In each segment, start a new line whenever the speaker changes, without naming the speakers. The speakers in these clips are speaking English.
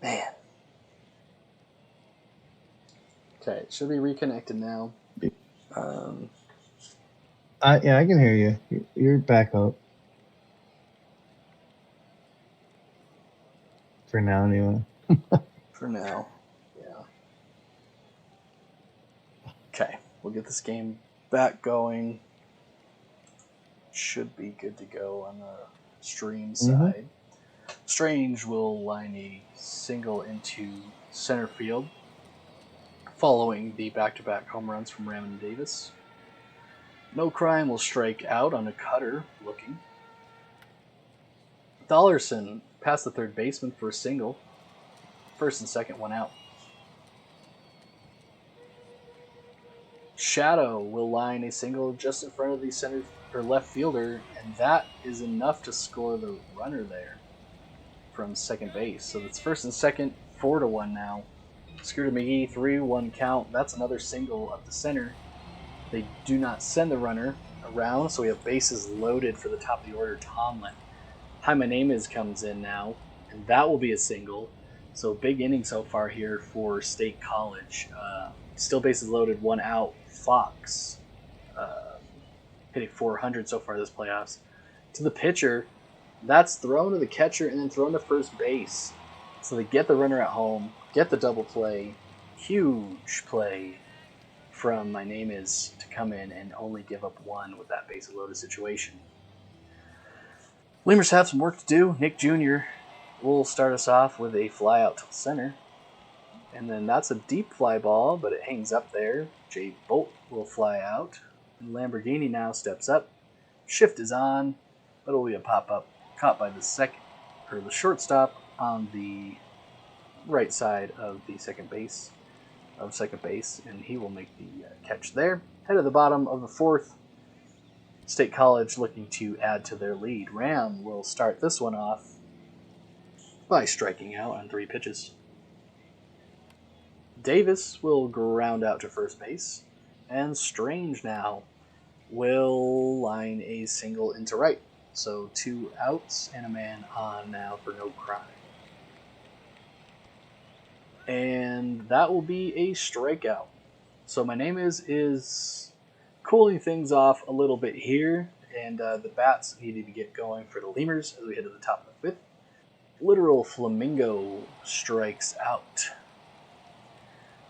Man. Okay, it should be reconnected now. Um,
Yeah, I can hear you. You're back up for now, anyway.
for now. Yeah. Okay, we'll get this game back going. Should be good to go on the stream
Mm-hmm.
side. Strange will line a single into center field, following the back-to-back home runs from Ram and Davis. No Crime will strike out on a cutter looking. Dollarson past the third baseman for a single. First and second, one out. Shadow will line a single just in front of the center or left fielder, and that is enough to score the runner there from second base. So it's first and second, 4-1 now. Scooter McGee, 3-1 count. That's another single up the center. They do not send the runner around, so we have bases loaded for the top of the order, Tomlin. Hi, my name is comes in now, and that will be a single. So big inning so far here for State College. Still bases loaded, one out. Fox hitting 400 so far this playoffs. To the pitcher, that's thrown to the catcher and then thrown to first base. So they get the runner at home, get the double play. Huge play from my name is to come in and only give up one with that base loaded situation. Lemurs have some work to do. Nick Jr. will start us off with a fly out to center. And then that's a deep fly ball, but it hangs up there. Jay Bolt will fly out. And Lamborghini now steps up. Shift is on, but it'll be a pop up caught by the second or the shortstop on the right side of the second base, and he will make the catch there. Head of the bottom of the fourth. State College looking to add to their lead. Ram will start this one off by striking out on 3 pitches. Davis will ground out to first base, and Strange now will line a single into right. So 2 outs and a man on now for No Crime. And that will be a strikeout. So my name is cooling things off a little bit here, and the bats needed to get going for the Lemurs as we head to the top of the fifth. Literal Flamingo strikes out.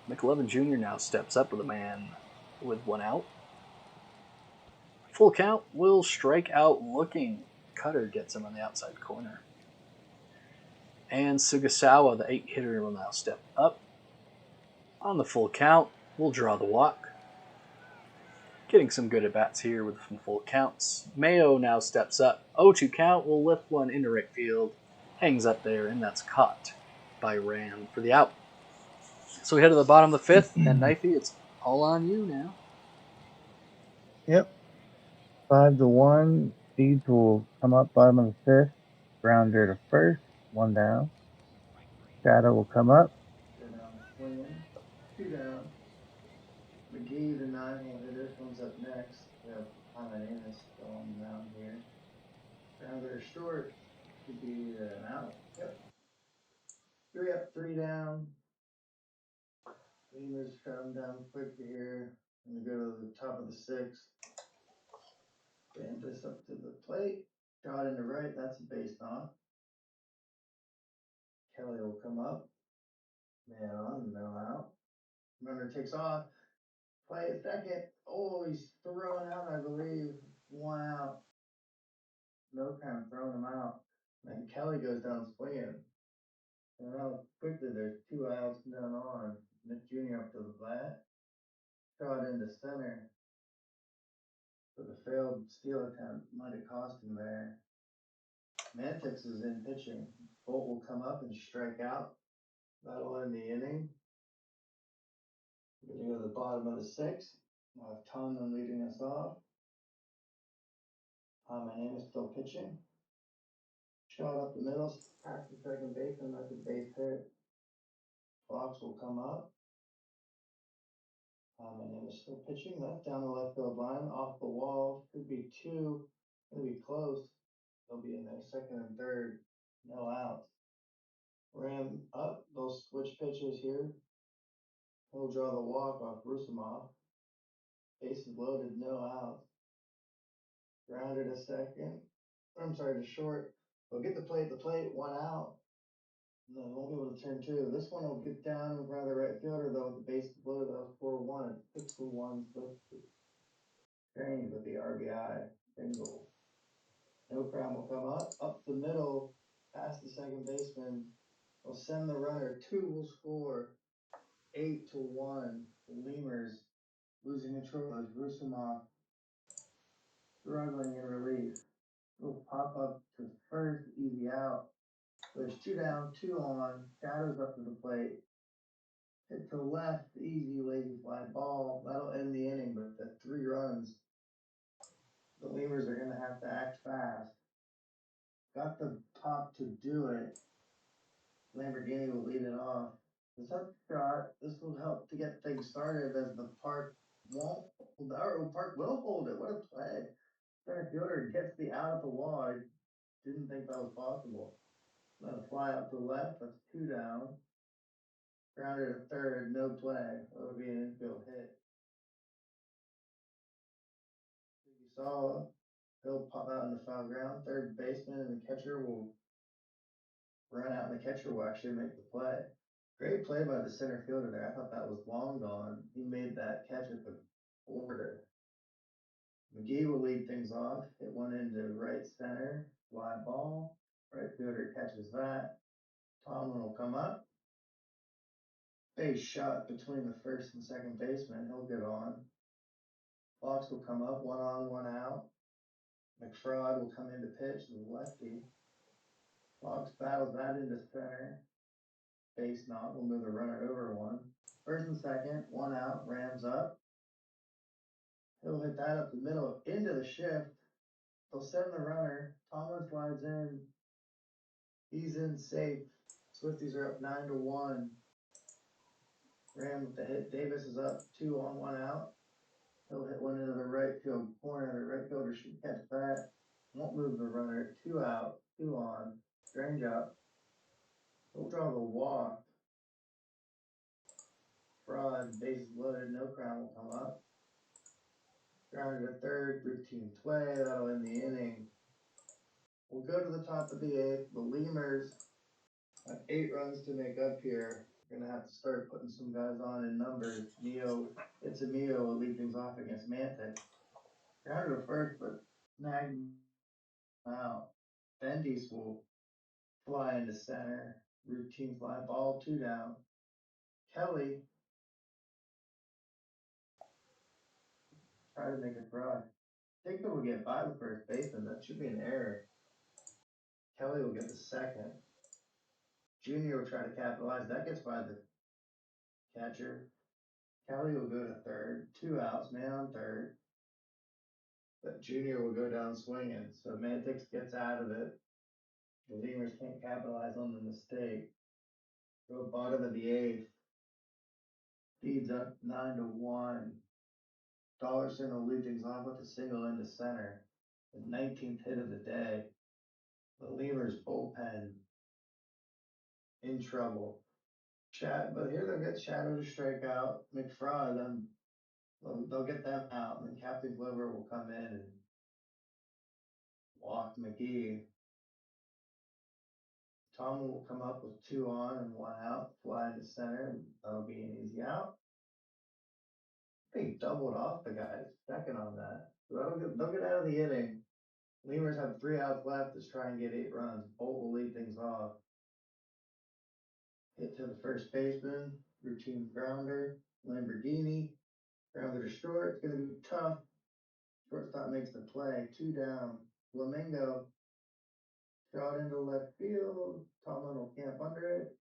McLovin Jr. now steps up with a man with 1 out. Full count will strike out looking. Cutter gets him on the outside corner. And Sugasawa, the 8 hitter, will now step up. On the full count, we'll draw the walk. Getting some good at bats here with some full counts. Mayo now steps up. 0-2 count will lift one into right field. Hangs up there, and that's caught by Ram for the out. So we head to the bottom of the fifth, and Knifey, it's all on you now.
Yep. 5-1. Seeds will come up bottom of the fifth. Grounder to first. 1 down. Shadow will come up. Go down swinging. 2 down. McGee, the 9-hole hitter, comes up next. We have Hamanemis still on the mound here. Grounder short. Could be an out. Yep. 3 up, 3 down. Lemurs come down quick here. And we go to the top of the sixth. Band this up to the plate. Shot into right. That's a base knock. Kelly will come up. Man on, no out. Runner takes off. Play at second. Oh, he's thrown out, I believe. 1 out. No Crime throwing him out. Then Kelly goes down swinging. And now quickly there's 2 outs down on. Nick Jr. up to the bat. Shot into center. So the failed steal attempt might have cost him there. Mantix is in pitching. Bolt will come up and strike out. That'll end the inning. We're going to go to the bottom of the sixth. We'll have Tomlin leading us off. My name is still pitching. Shot up the middle, past the second baseman. That's a base hit. Fox will come up. My name is still pitching. That's down the left field line, off the wall. Could be 2. Gonna be close. They'll be in there second and third. No outs. Ram up. switch pitches here. He'll draw the walk off Rusumov. Bases loaded, no outs. Grounded a second. I'm sorry, to short. He'll get the plate, 1 out. No, he won't be able to turn two. This one will get down in front of the right fielder though with the bases loaded. That was 4-1. It's 6-1 Swifty. Strange with the RBI single. No crown will come up the middle, past the second baseman. Will send the runner. Two will score. 8-1. The Lemurs losing control as Rusumov struggling in relief. Will pop up to first, easy out. There's 2 down, 2 on. Shadows up to the plate. Hit to left, easy lazy fly ball. That'll end the inning, but the 3 runs, the Lemurs are going to have to act fast. Got the pop to do it. Lamborghini will lead it off. This up shot, this will help to get things started as the Park won't hold, or Park will hold it. What a play. Center fielder gets the out at the wall. I didn't think that was possible. Let a fly out to left. That's 2 down. Grounded to third, no play. That'll be an infield hit. You saw he'll pop out into foul ground. Third baseman and the catcher will run out, and the catcher will actually make the play. Great play by the center fielder there. I thought that was long gone. He made that catch at the border. McGee will lead things off. Hit one into right center. Fly ball. Right fielder catches that. Tomlin will come up. Base shot between the first and second baseman. He'll get on. Fox will come up. 1 on, 1 out. McFraud will come in to pitch, the lefty. Fox battles that into center. Base knock will move the runner over one. First and second, 1 out. Rams up. He'll hit that up the middle into the shift. They'll send the runner. Tomlin slides in. He's in safe. Swifties are up 9-1. Ram with the hit. Davis is up 2 on, 1 out. He'll hit one into the right field corner. The right fielder should catch that. Won't move the runner. 2 out, 2 on. Strange up. He'll draw the walk. Fraud, bases loaded, no crown will come up. Grounded to third, routine play. That'll end the inning. We'll go to the top of the eighth. The Lemurs have 8 runs to make up here. We're going to have to start putting some guys on in numbers. It's a Mio will lead things off against Mantic. Grounded to first, but snagged out. Bendis will fly into center. Routine fly ball, 2 down. Kelly try to make a throw. I think it'll get by the first baseman. That should be an error. Kelly will get the second. Junior will try to capitalize. That gets by the catcher. Kelly will go to third. 2 outs, man on third. But Junior will go down swinging. So Mantix gets out of it. The Lemurs can't capitalize on the mistake. Go bottom of the eighth. Feeds up 9-1. Dollarson will lead things off with a single into center. The 19th hit of the day. The Lemurs bullpen in trouble. But here they'll get Shadow to strike out. McFraud, they'll get them out, and then Captain Glover will come in and walk McGee. Tomlin will come up with 2 on and 1 out, fly into center. That'll be an easy out. They doubled off the guys, second on that. So they'll get out of the inning. Lemurs have 3 outs left to try and get 8 runs. Bolt will lead things off. Hit to the first baseman, routine grounder. Lamborghini, grounder to short. It's going to be tough. Shortstop makes the play. 2 down. Flamingo shot into left field. Tomlin will camp under it.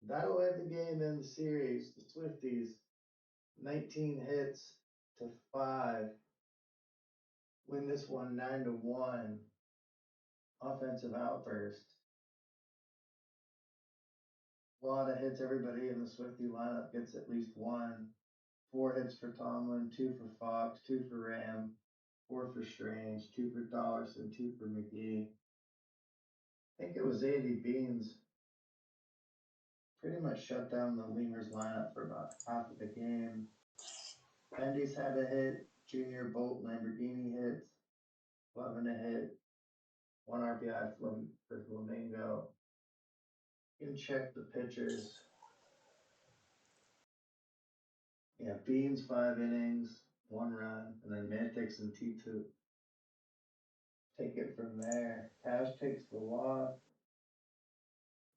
That'll end the game in the series. The Swifties, 19 hits to 5. Win this one 9-1. Offensive outburst. A lot of hits. Everybody in the Swifty lineup gets at least one. 4 hits for Tomlin, 2 for Fox, 2 for Ram, 4 for Strange, 2 for Dollarson, 2 for McGee. I think it was Andy Bean's pretty much shut down the Lemurs lineup for about half of the game. Bendy's had a hit, Junior Bolt Lamborghini hits, Levin a hit, 1 RBI for Flamingo. You can check the pitchers. Yeah, Beans 5 innings, 1 run, and then Mantix and T2 take it from there. Cash takes the loss.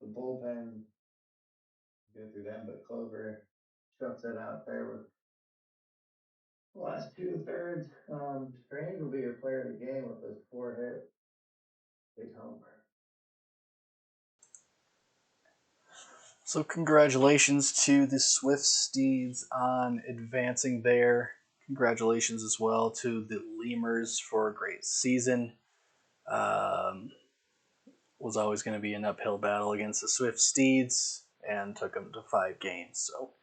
The bullpen, go through them, but Clover shuts it out there with the last 2/3. Strange will be your player of the game with those 4 hits. Big homer.
So congratulations to the Swift Steeds on advancing there. Congratulations as well to the Lemurs for a great season. Was always going to be an uphill battle against the Swift Steeds and took them to 5 games. So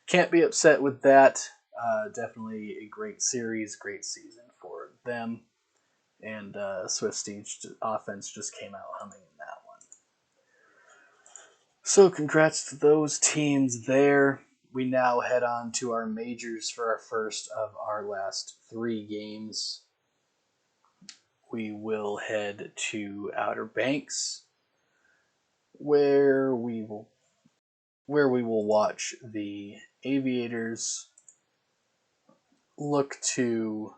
can't be upset with that. Definitely a great series, great season for them. And Swift Steeds offense just came out humming in that one. So congrats to those teams there. We now head on to our majors for our first of our last 3 games. We will head to Outer Banks, where we will watch the Aviators look to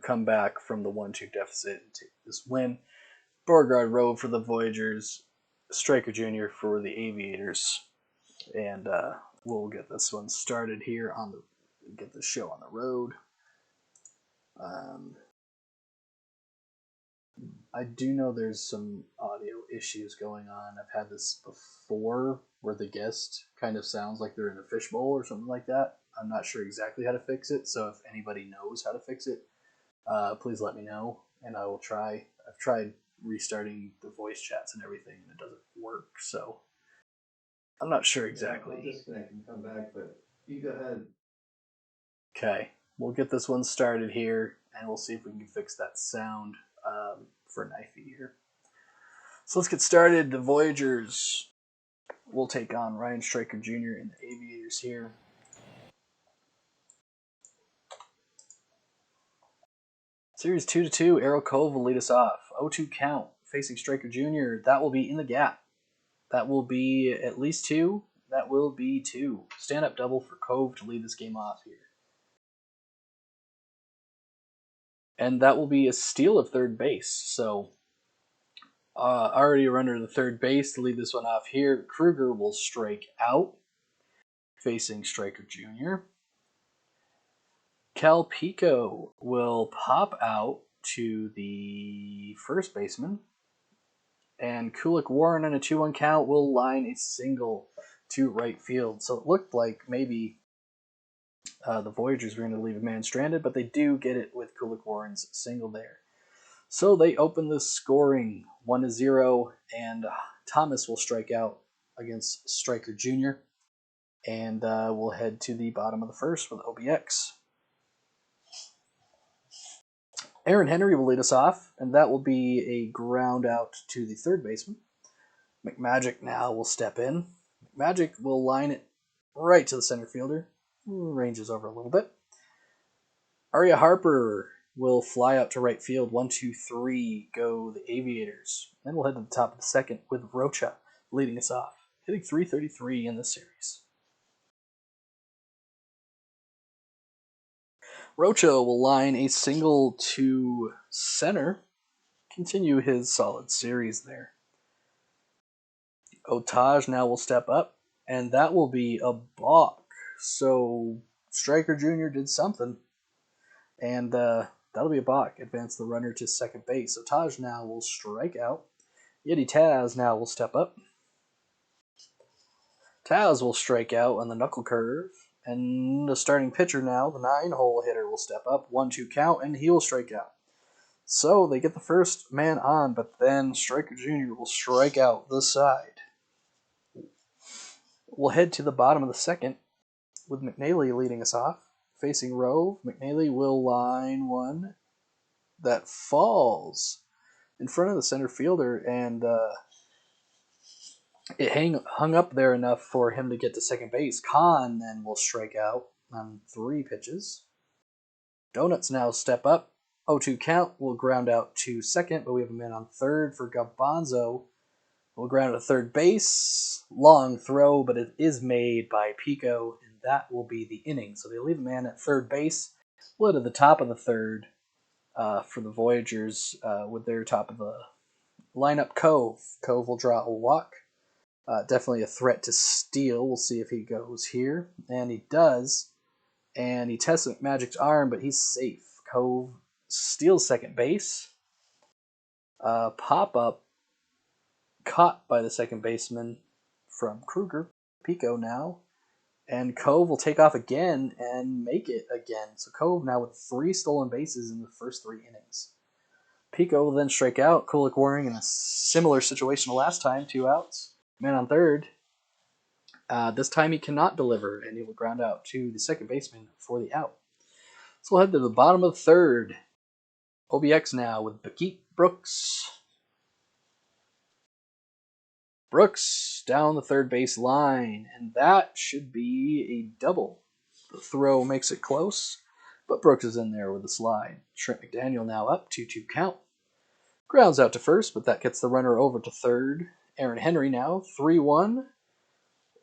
come back from the 1-2 deficit and take this win. Beauregard Road for the Voyagers, Striker Jr. for the Aviators, and we'll get this one started here get the show on the road. I do know there's some audio issues going on. I've had this before where the guest kind of sounds like they're in a fishbowl or something like that. I'm not sure exactly how to fix it, so if anybody knows how to fix it, please let me know, and I will try. I've tried restarting the voice chats and everything, and it doesn't work, so I'm not sure exactly.
I'll disconnect and come back, but you go ahead.
Okay, we'll get this one started here, and we'll see if we can fix that sound for Knifey here. So let's get started. The Voyagers will take on Ryan Striker Jr. and the Aviators here. Series 2-2, Arrow Cove will lead us off. 0-2 count, facing Striker Jr. That will be in the gap. That will be at least 2. That will be 2. Stand-up double for Cove to lead this game off here. And that will be a steal of third base. So already a runner to third base to lead this one off here. Kruger will strike out, facing Striker Jr. Cal Pico will pop out to the first baseman. And Kulik Warren on a 2-1 count will line a single to right field. So it looked like maybe the Voyagers were going to leave a man stranded, but they do get it with Kulik Warren's single there. So they open the scoring 1-0, and Thomas will strike out against Striker Jr. And we'll head to the bottom of the first with OBX. Aaron Henry will lead us off, and that will be a ground out to the third baseman. McMagic now will step in. McMagic will line it right to the center fielder. Ranges over a little bit. Arya Harper will fly out to right field. 1-2-3 go the Aviators. Then we'll head to the top of the second with Rocha leading us off, hitting .333 in this series. Rocha will line a single to center, continue his solid series there. Otaj now will step up, and that will be a balk. So Striker Jr. did something, and that'll be a balk. Advance the runner to second base. Otaj now will strike out. Yeti Taz now will step up. Taz will strike out on the knuckle curve. And the starting pitcher now, the 9-hole hitter, will step up. 1-2 count, and he will strike out. So they get the first man on, but then Striker Jr. will strike out the side. We'll head to the bottom of the second with McNally leading us off. Facing Rove, McNally will line one that falls in front of the center fielder, and it hung up there enough for him to get to second base. Khan then will strike out on 3 pitches. Donuts now step up. 0-2 count will ground out to second, but we have a man on third for Garbanzo. Will ground to third base. Long throw, but it is made by Pico, and that will be the inning. So they leave a man at third base. Split at the top of the third for the Voyagers with their top of the lineup, Cove. Cove will draw a walk. Definitely a threat to steal. We'll see if he goes here. And he does. And he tests Magic's arm, but he's safe. Cove steals second base. Pop up caught by the second baseman from Kruger. Pico now. And Cove will take off again and make it again. So Cove now with 3 stolen bases in the first 3 innings. Pico will then strike out. Kulik Waring in a similar situation to last time, 2 outs. Man on third. This time he cannot deliver, and he will ground out to the second baseman for the out. So we'll head to the bottom of the third. OBX now with Bakit Brooks. Brooks down the third base line, and that should be a double. The throw makes it close, but Brooks is in there with the slide. Trent McDaniel now up, 2-2 count. Grounds out to first, but that gets the runner over to third. Aaron Henry now, 3-1.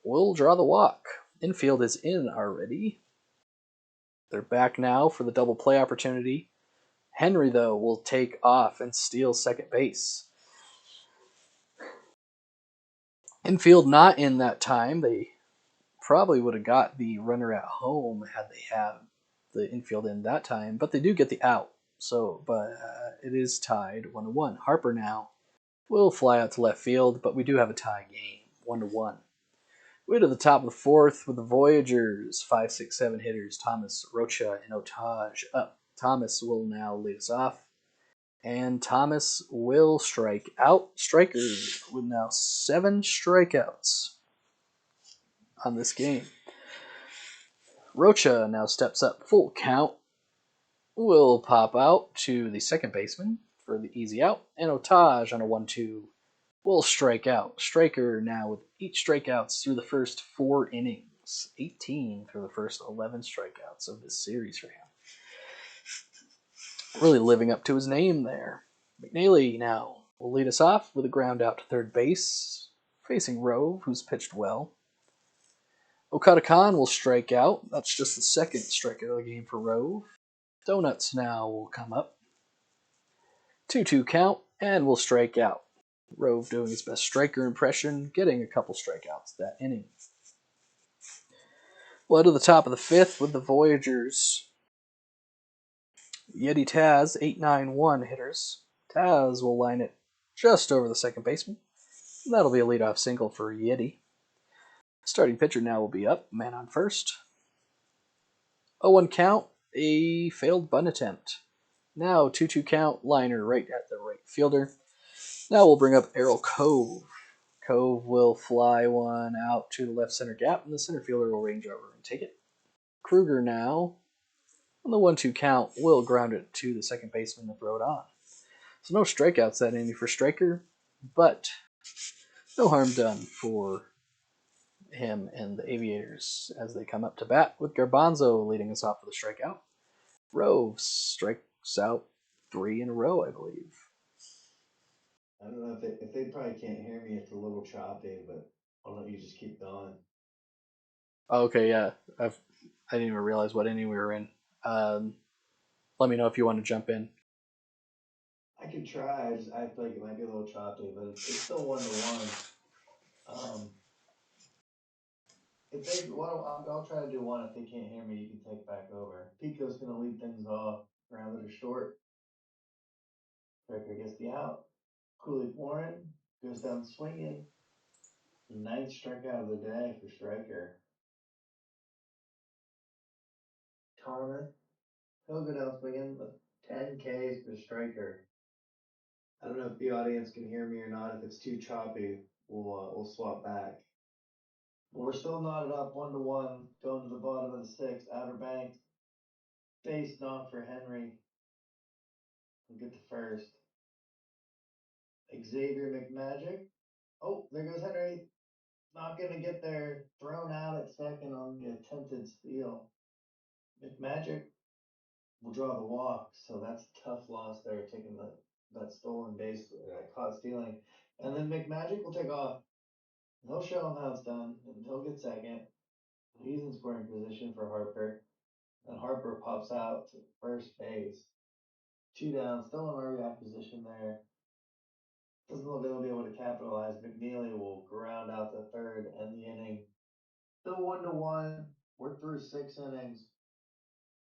Will draw the walk. Infield is in already. They're back now for the double play opportunity. Henry, though, will take off and steal second base. Infield not in that time. They probably would have got the runner at home had they had the infield in that time, but they do get the out. But it is tied 1-1. Harper now will fly out to left field, but we do have a tie game, 1-1. We're to the top of the fourth with the Voyagers, 5, 6, 7 hitters, Thomas, Rocha, and Otage up. Thomas will now lead us off, and Thomas will strike out. Striker with now 7 strikeouts on this game. Rocha now steps up, full count, will pop out to the second baseman for the easy out, and Otage on a 1-2 will strike out. Striker now with 8 strikeouts through the first 4 innings. 18 through the first 11 strikeouts of this series for him. Really living up to his name there. McNeely now will lead us off with a ground out to third base, facing Rove, who's pitched well. Okada Khan will strike out. That's just the second strikeout of the game for Rove. Donuts now will come up. 2-2 count, and will strike out. Rove doing his best striker impression, getting a couple strikeouts that inning. Well, to the top of the fifth with the Voyagers. Yeti Taz, 8-9-1 hitters. Taz will line it just over the second baseman. And that'll be a leadoff single for Yeti. Starting pitcher now will be up, man on first. 0-1 count, a failed bunt attempt. Now 2-2 count, liner right at the right fielder. Now we'll bring up Errol Cove. Cove will fly one out to the left center gap, and the center fielder will range over and take it. Kruger now, on the 1-2 count, will ground it to the second baseman to throw it on. So no strikeouts that inning for Striker, but no harm done for him and the Aviators as they come up to bat, with Garbanzo leading us off with a strikeout. Rove strikes out 3 in a row, I believe.
I don't know if they probably can't hear me. It's a little choppy, but why don't you just keep going?
Okay, yeah. I didn't even realize what inning we were in. Let me know if you want to jump in.
I could try. I feel like it might be a little choppy, but it's still 1-1. Um, if they, I'll try to do one. If they can't hear me, you can take back over. Pico's gonna lead things off. Grounded to short. Striker gets the out. Kulik Warren goes down swinging. 9th strikeout of the day for Striker. Thomas, he'll go down swinging with 10 Ks for Striker. I don't know if the audience can hear me or not. If it's too choppy, we'll swap back. But we're still knotted up 1-1, going to the bottom of the sixth. Outer Banks, base knock for Henry. We'll get to first. Xavier McMagic. Oh, there goes Henry. Not going to get there. Thrown out at second on the attempted steal. McMagic will draw the walk, so that's a tough loss there, taking that stolen base, caught stealing. And then McMagic will take off. He'll show him how it's done, and he'll get second. He's in scoring position for Harper. And Harper pops out to first base. Two down, still in RBI position there. Doesn't look like they'll be able to capitalize. McNeely will ground out to third, end the inning. Still 1-1. We're through 6 innings.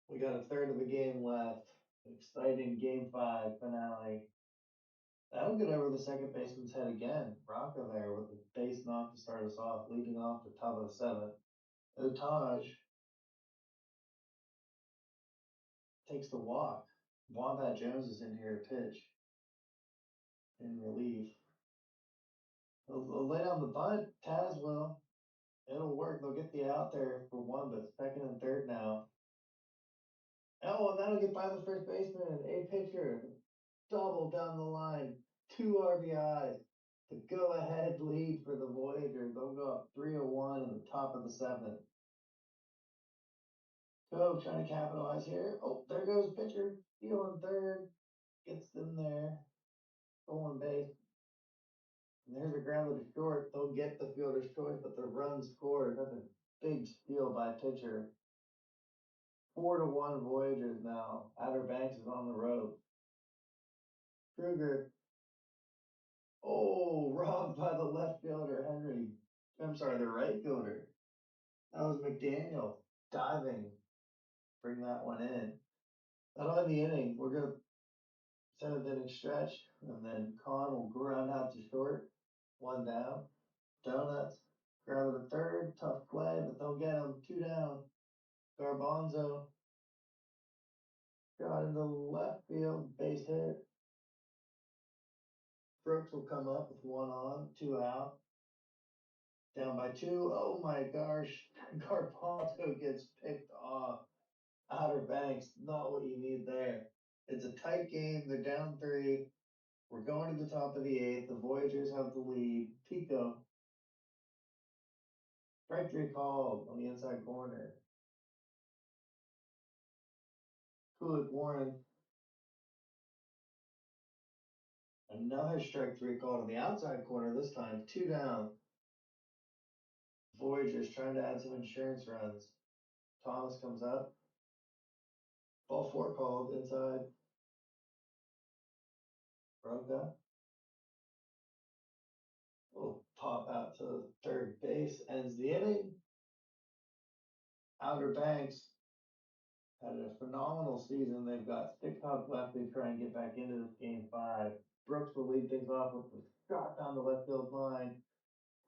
We got a third of the game left. Exciting game 5 finale. That'll get over the second baseman's head again. Rocca there with a base knock to start us off, leading off the top of the seventh. Otaj takes the walk. Wombat Jones is in here to pitch in relief. They'll lay down the bunt. Taz will. It'll work. They'll get the out there for one, but second and third now. Oh, and that'll get by the first baseman. A pitcher. Double down the line. 2 RBIs. The go ahead lead for the Voyagers. They'll go up 3-1 in the top of the seventh. Cove trying to capitalize here. Oh, there goes pitcher. Stealing third. Gets them there. Stolen base. And there's a grounder to short. They'll get the fielder's choice, but the run scores. That's a big steal by pitcher. 4-1 Voyagers now. Outer Banks is on the rope. Kruger. Oh, robbed by the left fielder, Henry. I'm sorry, the right fielder. That was McDaniel diving. Bring that one in. That'll end the inning. We're going to seventh inning stretch, and then Kahn will ground out to short. One down. Donuts. Grounded to third. Tough play, but they'll get him. Two down. Garbanzo. Shot into left field. Base hit. Brooks will come up with one on. Two out. Down by two. Oh my gosh. Garbanzo gets picked off. Outer Banks. Not what you need there. It's a tight game. They're down three. We're going to the top of the eighth. The Voyagers have the lead. Pico. Strike three called on the inside corner. Kulik Warren. Another strike three called on the outside corner this time. Two down. Voyagers trying to add some insurance runs. Thomas comes up. Ball four called inside. Roca. Little pop out to third base. Ends the inning. Outer Banks had a phenomenal season. They've got 6 outs left. They try and get back into this game 5. Brooks will lead things off with the shot down the left field line.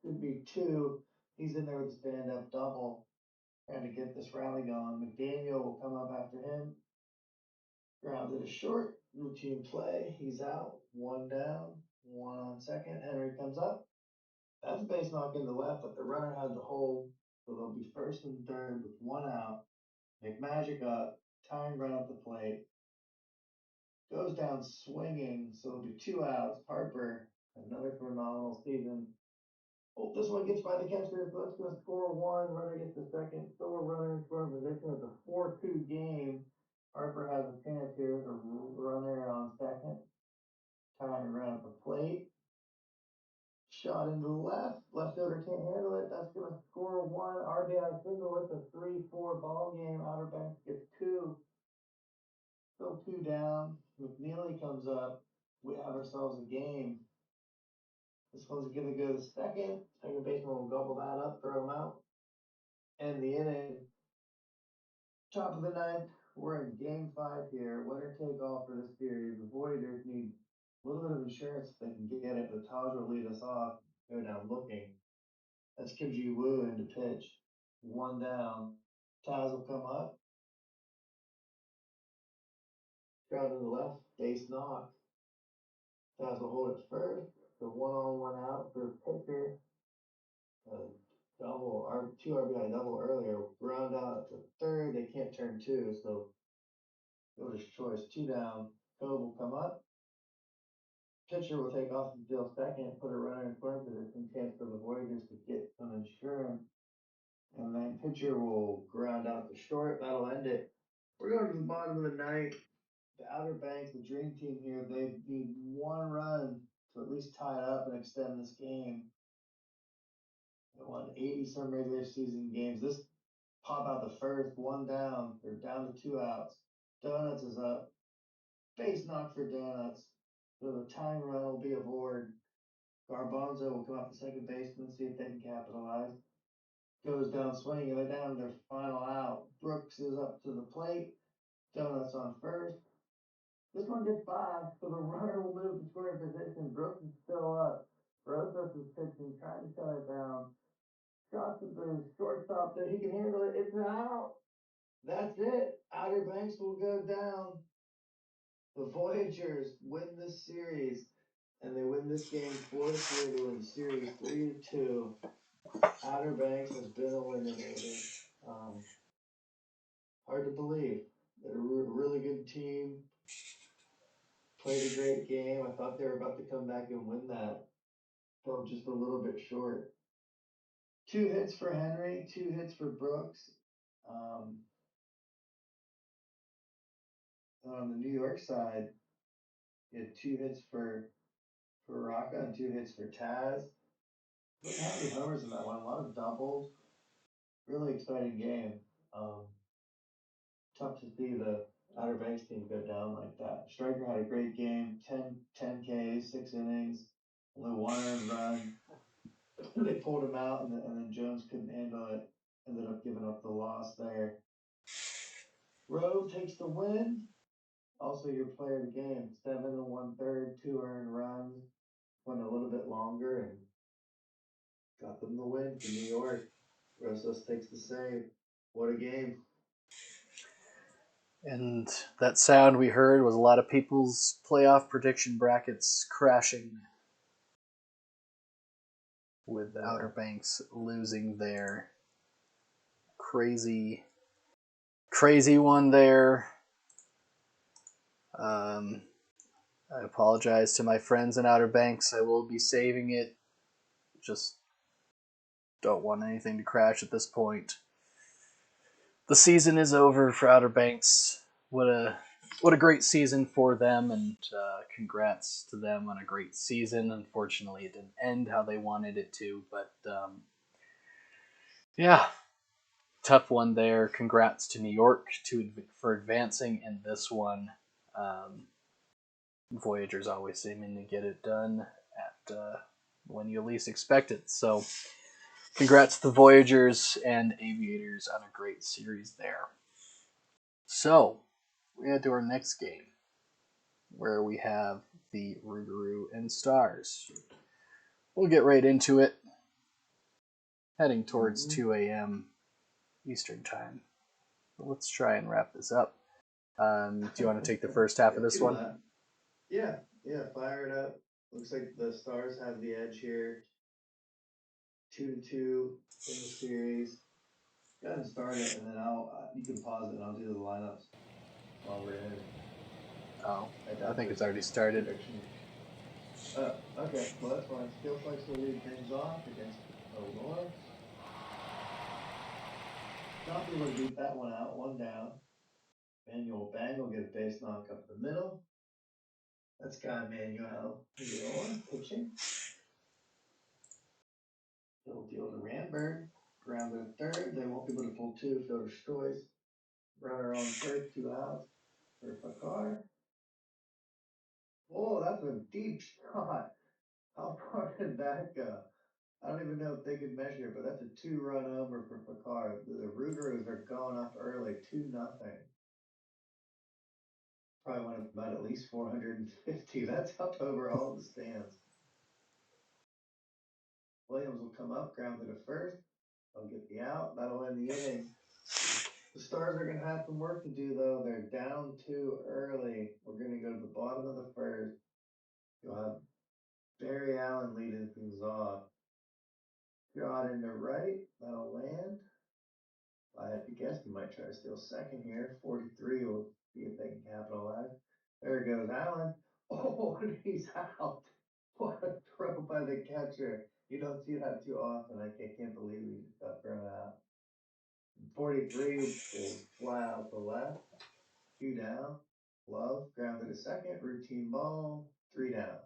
Could be two. He's in there with a stand-up double, trying to get this rally going. McDaniel will come up after him. Grounded to short. Routine play. He's out. One down. One on second. Henry comes up. That's a base knock into left, but the runner had the hold. So they'll be first and third with one out. McMagic up. Tying run at the plate. Goes down swinging. So there'll be 2 outs. Harper, another phenomenal season. Oh, this one gets by the catcher, so that's going to score one. Runner gets the second. Still a runner in scoring position. It's a 4-2 game. Harper has a chance here. The runner on second. Tying run at the plate. Shot into the left. Left fielder can't handle it. That's going to score one. RBI single. It's a 3-4 ball game. Outer Banks gets two. Still two down. McNeely comes up. We have ourselves a game. This one's going to go to second. Second baseman will gobble that up, throw him out. End the inning. Top of the ninth. We're in game 5 here. Winner take all for this series. The Voyagers need a little bit of insurance if they can get it. Otaj will lead us off. Go down looking. That's Kim Ji Woo in to pitch. One down. Taz will come up. Shot into left. Base knock. Taz will hold it first. So one on, one out for pitcher. Double, 2 RBI double earlier. Ground out to third. They can't turn two, so fielder's choice. Two down. Cove will come up. Pitcher will take off and steal second, put a runner in scoring position, chance for the Voyagers to get some insurance, and then pitcher will ground out to short. That'll end it. We're going to the bottom of the ninth. The Outer Banks, the dream team here, they need one run to at least tie it up and extend this game. They won 80 some regular season games. This pop out the first, one down. They're down to two outs. Donuts is up. Base knock for Donuts. So the tying run will be aboard. Garbanzo will come up to second baseman, see if they can capitalize. Goes down swinging. They're down to their final out. Brooks is up to the plate. Donuts on first. This one gets by, so the runner will move to scoring position. Brooks is still up. Rosas is pitching, trying to shut it down. Shots at the shortstop there. He can handle it. It's out. That's it. Outer Banks will go down. The Voyagers win this series, and they win this game 4-3 to win the series 3-2. Outer Banks has been eliminated. Um, Hard to believe. They're a really good team. Played a great game. I thought they were about to come back and win that. Fell just a little bit short. Two hits for Henry, two hits for Brooks. Um, on the New York side, he had two hits for Raka and two hits for Taz. Didn't have any homers in that one. A lot of doubles. Really exciting game. Um, Tough to see the Outer Banks team go down like that. Striker had a great game. 10 Ks, 6 innings, only one earned run. They pulled him out, and then Jones couldn't handle it. Ended up giving up the loss there. Rowe takes the win. Also, your player of the game, 7 1/3, two earned runs. Went a little bit longer and got them the win for New York. Rosas takes the save. What a game.
And that sound we heard was a lot of people's playoff prediction brackets crashing with
Yeah.
Outer Banks losing their crazy, crazy one there. I apologize to my friends in Outer Banks. I will be saving it. Just don't want anything to crash at this point. The season is over for Outer Banks. What a great season for them, and congrats to them on a great season. Unfortunately, it didn't end how they wanted it to, but yeah, tough one there. Congrats to New York for advancing in this one. Um, Voyagers always seeming to get it done at when you least expect it. So, congrats to the Voyagers and Aviators on a great series there. So, we head to our next game, where we have the Rougarou and Stars. We'll get right into it. Heading towards 2 a.m. Eastern Time. But let's try and wrap this up. Do you want to take the first half of this one?
Yeah, fire it up. Looks like the Stars have the edge here. 2-2 in the series. Go ahead and start it, and then you can pause it, and I'll do the lineups while we're in.
Oh, I think it's already started.
Okay, well that's fine. Steelflex will lead things off against Aurora. Not be able to beat that one out. One down. Manuel Bang will get a base knock up the middle. That's guy Manuel Leor pitching. He'll deal to Ramberg. Grounded at third. They won't be able to pull two. Fielder's choice. Runner on first. Two outs for Fakar. Oh, that's a deep shot. How far did that go? I don't even know if they could measure it, but that's a two-run homer for Fakar. The Rougarous are going up early, 2-0. Probably went about at least 450. That's up over all the stands. Williams will come up, grounded to first. They'll get the out. That'll end the inning. The Stars are going to have some work to do, though. They're down two early. We're going to go to the bottom of the first. You'll have Barry Allen leading things off. Shot into right. That'll land. If I had to guess, he might try to steal second here. 43 will see if they can capitalize. There goes Allen. Oh, and he's out. What a throw by the catcher. You don't see that too often. I can't believe he just got thrown out. 43 pulls fly out to left, 2 down. Love grounded a second, routine ball, 3 down.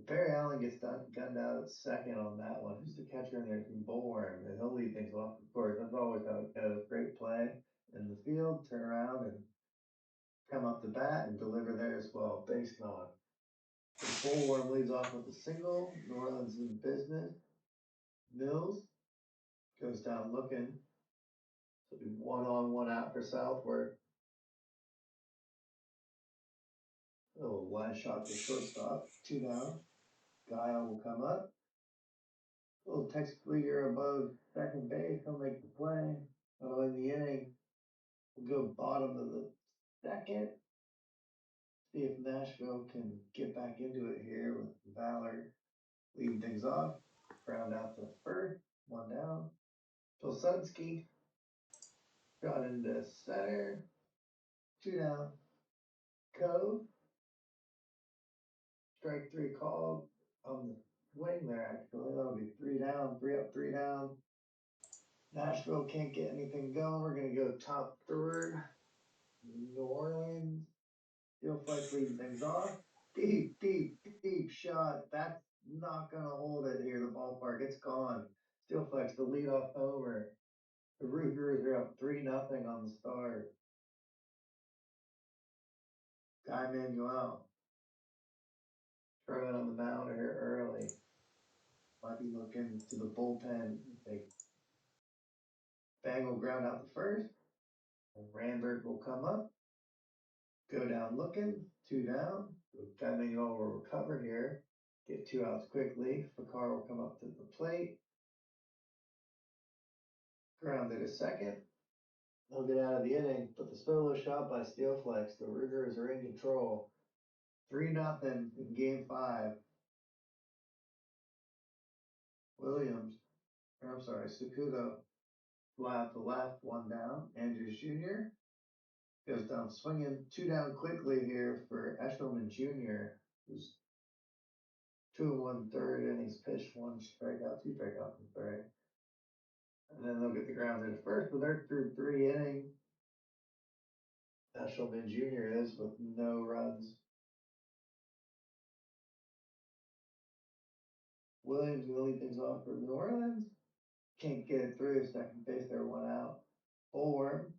Barry Allen gets gunned out at second on that one. Who's the catcher in there? It's Bullworm, and he'll lead things off, of course. That's always how it goes. Great play in the field, turn around and come up the bat and deliver there as well. Base knock. So Bullworm leads off with a single. New Orleans in business. Mills goes down looking. So it'll be 1 on, 1 out for Southworth. A little line shot to shortstop. 2 down. Guile will come up. A little Texas leaguer above second base. He'll make the play. That'll end the inning. We'll go bottom of the second. See if Nashville can get back into it here with Valor leading things off. Ground out to first. 1 down. Pilsudski shot into center. 2 down. Cove. Strike three called on the swing there, actually. That'll be 3 down. 3 up, 3 down. Nashville can't get anything going. We're going to go top third. New Orleans. Steel Flex leading things off. Deep, deep, deep shot. That's not going to hold it here, the ballpark. It's gone. Steel Flex, the leadoff homer. The Rougers are up 3-0 on the start. Guy Manuel struggling on the mound here early. Might be looking to the bullpen. Bang will ground out the first. And Randberg will come up. Go down looking. 2 down. Guy Manuel will recover here. Get 2 outs quickly. Fakar will come up to the plate. Grounded a second. They'll get out of the inning, but the solo shot by Steelflex, the Rugers are in control. 3-0 in game 5. Williams, or I'm sorry, Sakudo fly out to left, 1 down. Andrews Jr. goes down swinging, 2 down quickly here for Eshelman Jr., who's 2 1/3 innings pitched, 1 strikeout, 2 strikeouts, I'm sorry. And then they'll get the grounder to first, but they're through 3 innings. Eshelman Jr. is with no runs. Williams going to lead things off for New Orleans. Can't get it through second base there, 1 out. Bullworm